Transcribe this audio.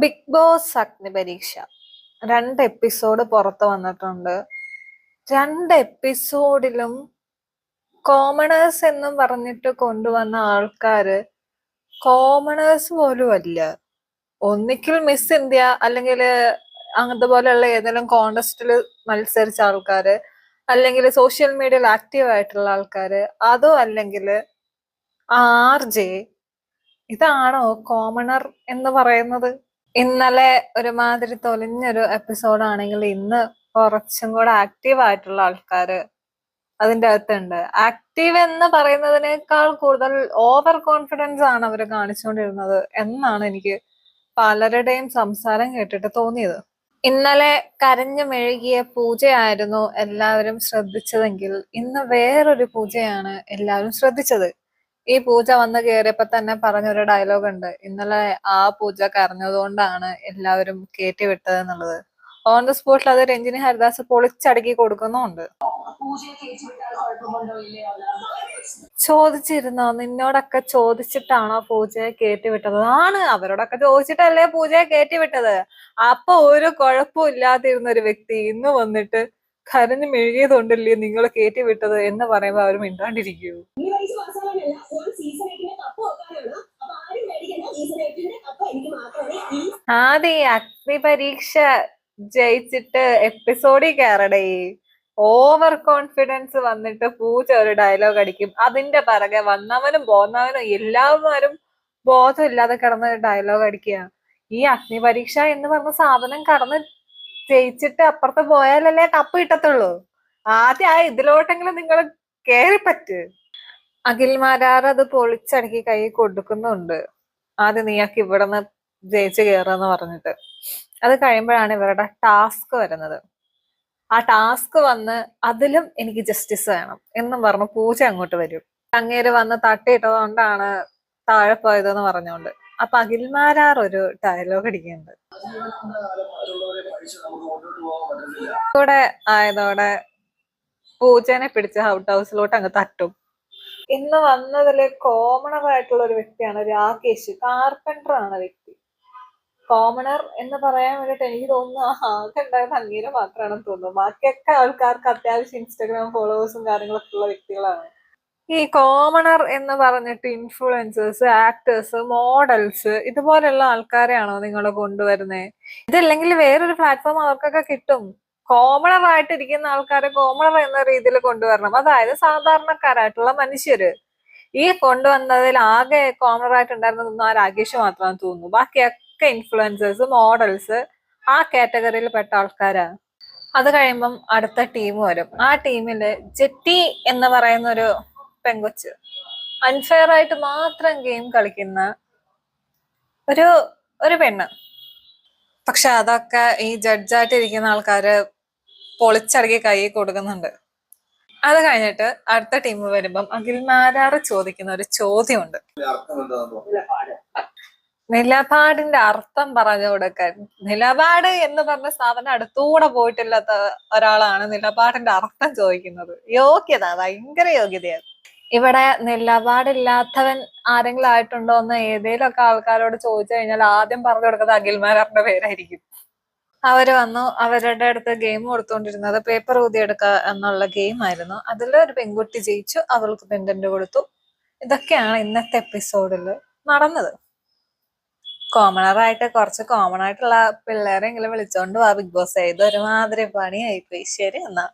Big boss അഗ്നിപരീക്ഷ 2 episode പുറത്ത് വന്നിട്ടുണ്ട്. 2 എപ്പിസോഡിലും commoners എന്നും പറഞ്ഞിട്ട് കൊണ്ടുവന്ന ആൾക്കാര് കോമണേഴ്സ് പോലും അല്ല. ഒന്നിക്കിൽ മിസ് ഇന്ത്യ അല്ലെങ്കിൽ അതുപോലെയുള്ള ഏതെങ്കിലും കോണ്ടസ്റ്റിൽ മത്സരിച്ച ആൾക്കാര്, അല്ലെങ്കിൽ സോഷ്യൽ മീഡിയയിൽ ആക്റ്റീവ് ആയിട്ടുള്ള ആൾക്കാര്, അതോ അല്ലെങ്കിൽ RJ. ഇതാണോ കോമണർ എന്ന് പറയുന്നത്? ഇന്നലെ ഒരുമാതിരി തൊലിഞ്ഞൊരു എപ്പിസോഡാണെങ്കിൽ ഇന്ന് കുറച്ചും കൂടെ ആക്റ്റീവ് ആയിട്ടുള്ള ആൾക്കാര് അതിന്റെ അകത്തുണ്ട്. ആക്റ്റീവ് എന്ന് പറയുന്നതിനേക്കാൾ കൂടുതൽ ഓവർ കോൺഫിഡൻസ് ആണ് അവര് കാണിച്ചുകൊണ്ടിരുന്നത് എന്നാണ് എനിക്ക് പലരുടെയും സംസാരം കേട്ടിട്ട് തോന്നിയത്. ഇന്നലെ കരഞ്ഞു മെഴുകിയ പൂജയായിരുന്നു എല്ലാവരും ശ്രദ്ധിച്ചതെങ്കിൽ ഇന്ന് വേറൊരു പൂജയാണ് എല്ലാവരും ശ്രദ്ധിച്ചത്. ഈ പൂജ വന്ന് കയറിയപ്പോ തന്നെ പറഞ്ഞൊരു ഡയലോഗ് ഉണ്ട്, ഇന്നലെ ആ പൂജ കരഞ്ഞതുകൊണ്ടാണ് എല്ലാവരും കയറ്റിവിട്ടത് എന്നുള്ളത്. ഓൺ ദ സ്പോട്ടിൽ അത് രഞ്ജിനി ഹരിദാസ് പൊളിച്ചടുക്കി കൊടുക്കുന്നുണ്ട്. ചോദിച്ചിരുന്നോ? നിന്നോടൊക്കെ ചോദിച്ചിട്ടാണോ പൂജയെ കയറ്റിവിട്ടത്? ആണ്, അവരോടൊക്കെ ചോദിച്ചിട്ടല്ലേ പൂജയെ കയറ്റിവിട്ടത്. അപ്പൊ ഒരു കുഴപ്പവും ഇല്ലാതിരുന്ന ഒരു വ്യക്തി ഇന്ന് വന്നിട്ട് കരഞ്ഞു മെഴുകിയതുകൊണ്ടല്ലേ നിങ്ങൾ കയറ്റിവിട്ടത് എന്ന് പറയുമ്പോ അവർ മിണ്ടാണ്ടിരിക്കൂ. ആദ്യം ഈ അഗ്നിപരീക്ഷ ജയിച്ചിട്ട് എപ്പിസോഡിൽ കയറടേ. ഓവർ കോൺഫിഡൻസ് വന്നിട്ട് പൂജ ഒരു ഡയലോഗ് അടിക്കും, അതിന്റെ പിറകെ വന്നവനും പോന്നവനും എല്ലാവരും ബോധമില്ലാതെ കിടന്ന് ഡയലോഗ് അടിക്കുക. ഈ അഗ്നിപരീക്ഷ എന്ന് പറഞ്ഞ സാധനം കടന്ന് ജയിച്ചിട്ട് അപ്പുറത്ത് പോയാലല്ലേ കപ്പ് കിട്ടത്തുള്ളൂ. ആദ്യം ആ ഇതിലോട്ടെങ്കിലും നിങ്ങൾ കേറിപ്പറ്റ്. അഖിൽമാരാർ അത് പൊളിച്ചടക്കി കൈ കൊടുക്കുന്നുണ്ട്. ആദ്യം നീയാക്കി ഇവിടെ നിന്ന് ജയിച്ച് കയറുമെന്ന് പറഞ്ഞിട്ട്. അത് കഴിയുമ്പോഴാണ് ഇവരുടെ ടാസ്ക് വരുന്നത്. ആ ടാസ്ക് വന്ന് അതിലും എനിക്ക് ജസ്റ്റിസ് വേണം എന്നും പറഞ്ഞു പൂജ അങ്ങോട്ട് വരും. അങ്ങേര് വന്ന് തട്ടിയിട്ടതുകൊണ്ടാണ് താഴെ പോയതെന്ന് പറഞ്ഞുകൊണ്ട്. അപ്പൊ അഖിൽമാരാർ ഒരു ഡയലോഗ് അടിക്കുന്നുണ്ട്. കൂടെ ആയതോടെ പൂജനെ പിടിച്ച് ഔട്ട് ഹൗസിലോട്ട് അങ്ങ് തട്ടും. ഇന്ന് വന്നതില് കോമണർ ആയിട്ടുള്ള ഒരു വ്യക്തിയാണ് രാകേഷ്. കാർപ്പൻറ്റർ ആണ് വ്യക്തി. കോമണർ എന്ന് പറയാൻ വേണ്ടിട്ട് എനിക്ക് തോന്നുന്നു ആകെ ഉണ്ടായത് അങ്ങേര് മാത്രമാണെന്ന് തോന്നുന്നു. ബാക്കിയൊക്കെ ആൾക്കാർക്ക് അത്യാവശ്യം ഇൻസ്റ്റാഗ്രാം ഫോളോവേഴ്സും കാര്യങ്ങളൊക്കെ ഉള്ള വ്യക്തികളാണ്. ഈ കോമണർ എന്ന് പറഞ്ഞിട്ട് ഇൻഫ്ലുവൻസേഴ്സ്, ആക്ടേഴ്സ്, മോഡൽസ് ഇതുപോലെയുള്ള ആൾക്കാരെയാണോ നിങ്ങൾ കൊണ്ടുവരുന്നത്? ഇതല്ലെങ്കിൽ വേറൊരു പ്ലാറ്റ്ഫോം അവർക്കൊക്കെ കിട്ടും. കോമണർ ആയിട്ടിരിക്കുന്ന ആൾക്കാരെ കോമണർ എന്ന രീതിയിൽ കൊണ്ടുവരണം. അതായത് സാധാരണക്കാരായിട്ടുള്ള മനുഷ്യര്. ഈ കൊണ്ടുവന്നതിൽ ആകെ കോമണർ ആയിട്ടുണ്ടായിരുന്നത് ആ രാകേഷ് മാത്രമാണെന്ന് തോന്നുന്നു. ബാക്കിയൊക്കെ ഇൻഫ്ലുവൻസേഴ്സ്, മോഡൽസ്, ആ കാറ്റഗറിയിൽ പെട്ട ആൾക്കാരാ. അത് കഴിയുമ്പം അടുത്ത ടീം വരും. ആ ടീമില് ജെറ്റി എന്ന് പറയുന്ന ഒരു പെങ്കൊച്ച്, അൺഫെയർ ആയിട്ട് മാത്രം ഗെയിം കളിക്കുന്ന ഒരു ഒരു പെണ്ണ്. പക്ഷെ അതൊക്കെ ഈ ജഡ്ജായിട്ട് ഇരിക്കുന്ന ആൾക്കാര് പൊളിച്ചടക്കി കൈ കൊടുക്കുന്നുണ്ട്. അത് കഴിഞ്ഞിട്ട് അടുത്ത ടീം വരുമ്പം അഖിൽമാരാറ് ചോദിക്കുന്ന ഒരു ചോദ്യമുണ്ട്. നിലപാടിന്റെ അർത്ഥം പറഞ്ഞു കൊടുക്കാൻ. നിലപാട് എന്ന് പറഞ്ഞ സാധനം അടുത്തൂടെ പോയിട്ടില്ലാത്ത ഒരാളാണ് നിലപാടിന്റെ അർത്ഥം ചോദിക്കുന്നത്. യോഗ്യത, ഭയങ്കര യോഗ്യതയാണ്. ഇവിടെ നിലപാടില്ലാത്തവൻ ആരെങ്കിലും ആയിട്ടുണ്ടോ എന്ന് ഏതെങ്കിലും ഒക്കെ ആൾക്കാരോട് ചോദിച്ചു കഴിഞ്ഞാൽ ആദ്യം പറഞ്ഞു കൊടുക്കുന്നത് അഖിൽമാരാറിന്റെ പേരായിരിക്കും. അവര് വന്നു, അവരുടെ അടുത്ത് ഗെയിം കൊടുത്തോണ്ടിരുന്നത് പേപ്പർ ഊതിയെടുക്കുക എന്നുള്ള ഗെയിം ആയിരുന്നു. അതിലൊരു പെൺകുട്ടി ജയിച്ചു, അവൾക്ക് പെൻഡന്റ് കൊടുത്തു. ഇതൊക്കെയാണ് ഇന്നത്തെ എപ്പിസോഡിൽ നടന്നത്. കോമണറായിട്ട് കുറച്ച് കോമൺ ആയിട്ടുള്ള പിള്ളേരെങ്കിലും വിളിച്ചോണ്ട് പോവാ ബിഗ് ബോസ്. ഇതൊരുമാതിരി പണിയായിപ്പോയി. ശരി എന്നാ.